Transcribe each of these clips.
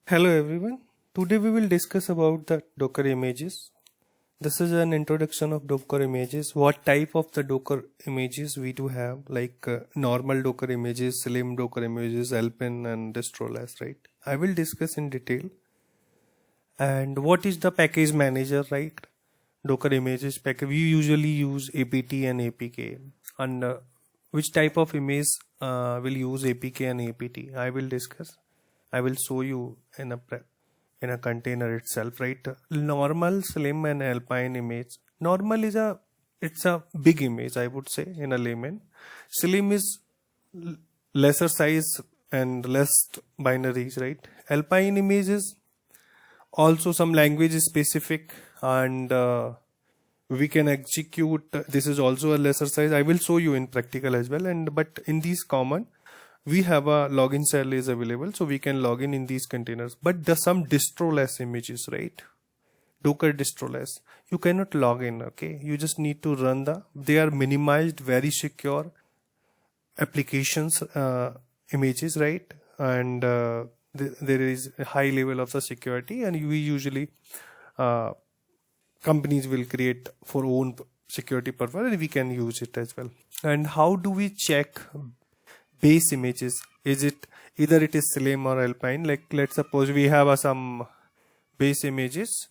Hello everyone. Today we will discuss about the Docker images. This is an introduction of Docker images. What type of the Docker images we do have, like normal Docker images, Slim Docker images, Alpine and Distroless, right? I will discuss in detail. And what is the package manager, right? Docker images package. We usually use apt and apk. And which type of image will use apk and apt? I will discuss. I will show you in a container itself, right? Normal, Slim and Alpine image. Normal is it's a big image, I would say, in a layman. Slim is lesser size and less binaries, right? Alpine image is also some language specific, and we can execute. This is also a lesser size. I will show you in practical as well. And but in these common, we have a login cell is available, so we can log in these containers. But there's some distroless images, right? Docker distroless, you cannot log in. Okay, you just need to run they are minimized, very secure applications images, right? And there is a high level of the security, and we usually companies will create for own security purpose, and we can use it as well. And how do we check base images? Is it either it is Slim or Alpine? Like let's suppose we have some base images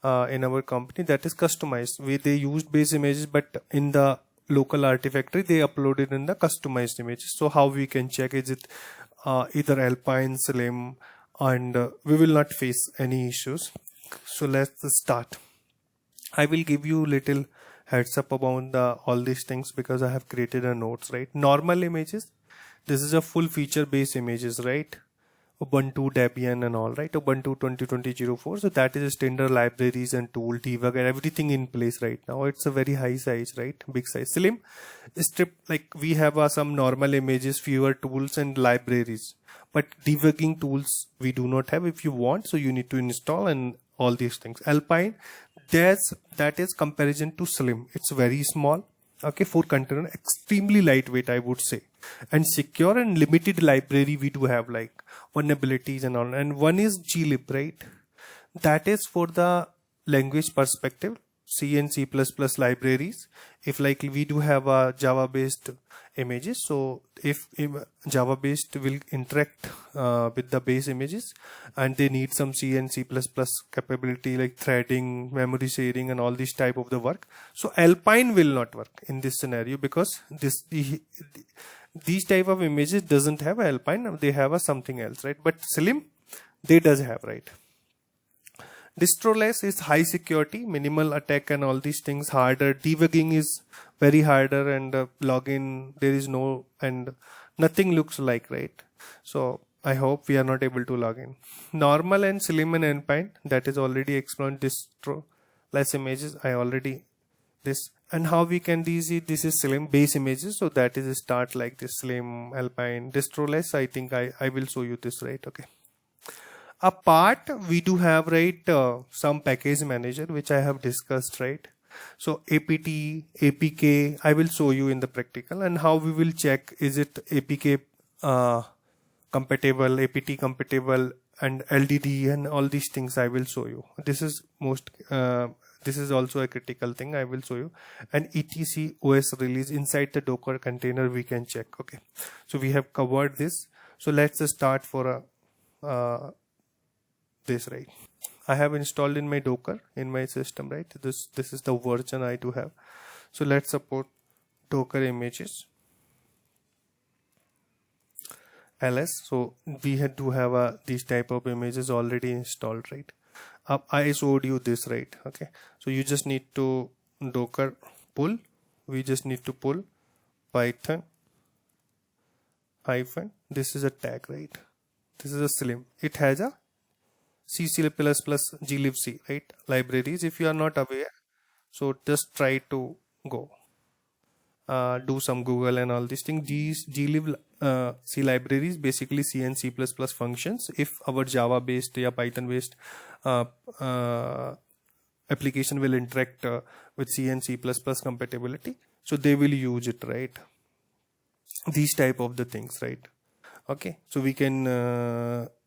in our company that is customized. They used base images, but in the local Artifactory they uploaded in the customized images. So how we can check, is it either Alpine, Slim, and we will not face any issues. So let's start. I will give you little heads up about all these things because I have created a notes, right? Normal images, this is a full feature based images, right? Ubuntu, Debian and all, right? Ubuntu 2020.04. So that is standard libraries and tool, debug and everything in place right now. It's a very high size, right? Big size. Slim strip, like we have some normal images, fewer tools and libraries, but debugging tools we do not have. If you want, so you need to install and all these things. Alpine, that is comparison to Slim. It's very small. Okay, for container, extremely lightweight, I would say, and secure and limited library we do have, like vulnerabilities and all. And one is glib, right? That is for the language perspective, C and C++ libraries. If like we do have a Java based images, so if Java based will interact with the base images, and they need some C and C++ capability like threading, memory sharing and all these type of the work. So Alpine will not work in this scenario because these type of images doesn't have Alpine, they have something else, right? But Slim, they does have, right? Distroless is high security, minimal attack and all these things. Harder debugging is very harder, and login there is no, and nothing looks like, right? So I hope we are not able to log in. Normal and Slim and Alpine, that is already explained. Distroless images I already this. And how we can this is Slim base images, so that is a start like this: Slim, Alpine, Distroless. I think I will show you this, right? Okay. Apart, we do have, right, some package manager which I have discussed, right? So apt, apk, I will show you in the practical, and how we will check, is it apk compatible, apt compatible, and LDD and all these things I will show you. This is this is also a critical thing I will show you. And etc OS release inside the Docker container we can check. Okay, so we have covered this. So let's start for this, right? I have installed in my Docker in my system, right? This is the version I do have. So let's support Docker images ls. So we had to have these type of images already installed, right? I showed you this, right? Okay, so you just need to Docker pull. We just need to pull Python hyphen, this is a tag, right? This is a Slim. It has a C++ glibc, right? Libraries. If you are not aware, so just try to go do some Google and all these things. These glib C libraries, basically C and C++ functions. If our Java based or Python based application will interact with C and C++ compatibility, so they will use it, right? These type of the things, right? Okay, so we can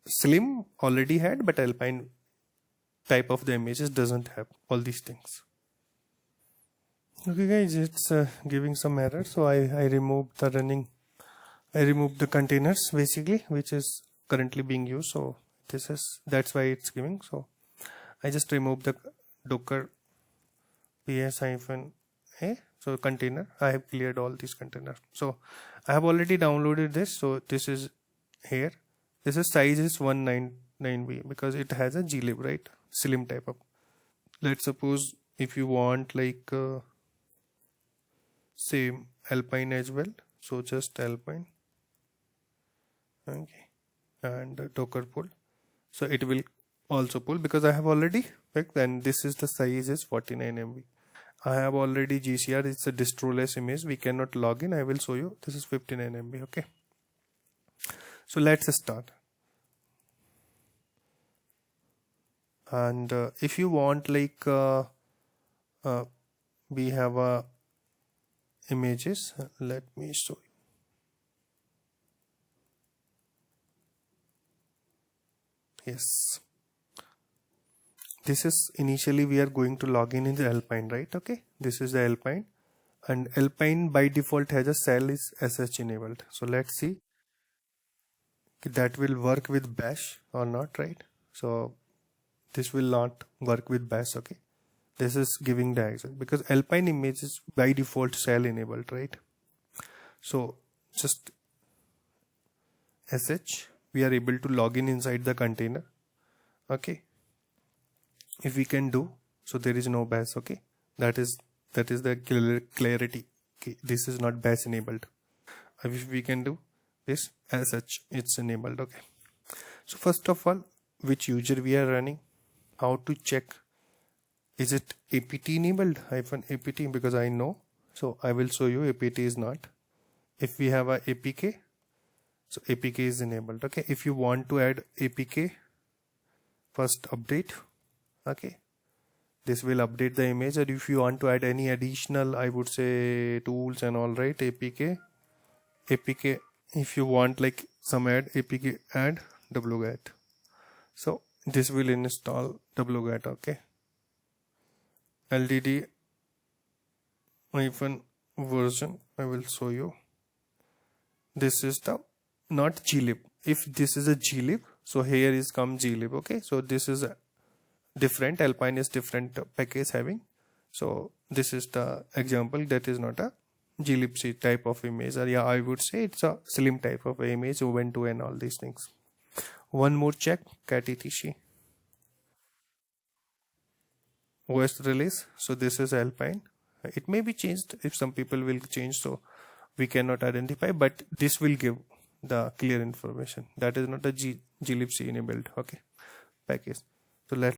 Slim already had, but Alpine type of the images doesn't have all these things. Okay guys, it's giving some error, so I removed the containers basically, which is currently being used. So that's why it's giving. So I just removed the docker ps-a, so container. I have cleared all these containers. So I have already downloaded this. So this is here. This is size is 199b because it has a glib, right? Slim type of. Let's suppose if you want like same Alpine as well, so just Alpine, okay, and docker pull, so it will also pull because I have already picked, and this is the size is 49 MB. I have already GCR, it's a distroless image, we cannot log in. I will show you. This is 59 MB. Okay, so let's start. And if you want like we have a images, let me show you. Yes, this is initially we are going to log in the Alpine, right? Okay, this is the Alpine, and Alpine by default has a cell is sh enabled. So let's see that will work with bash or not, right? So this will not work with bash. Okay, this is giving the access because Alpine image is by default cell enabled, right? So just sh, we are able to log in inside the container. Okay, if we can do so, there is no bash. Okay, that is the clarity. Okay, this is not bash enabled. If we can do this as such, it's enabled. Okay, so first of all, which user we are running, how to check, is it apt enabled -apt, because I know, so I will show you apt is not. If we have a apk, so apk is enabled. Okay, if you want to add apk, first update. Okay, this will update the image. And if you want to add any additional, I would say, tools and all, right, apk, if you want like some apk add wget, so this will install wget. Okay, ldd -version, I will show you. This is the not glib. If this is a glib, so here is come glib. Okay, so this is a different, Alpine is different package having. So this is the example, that is not a glibc type of image, or yeah, I would say it's a slim type of image, Ubuntu and all these things. One more check, cat etc OS release. So this is Alpine. It may be changed if some people will change, so we cannot identify, but this will give the clear information that is not a glibc enabled. Okay, package. So let's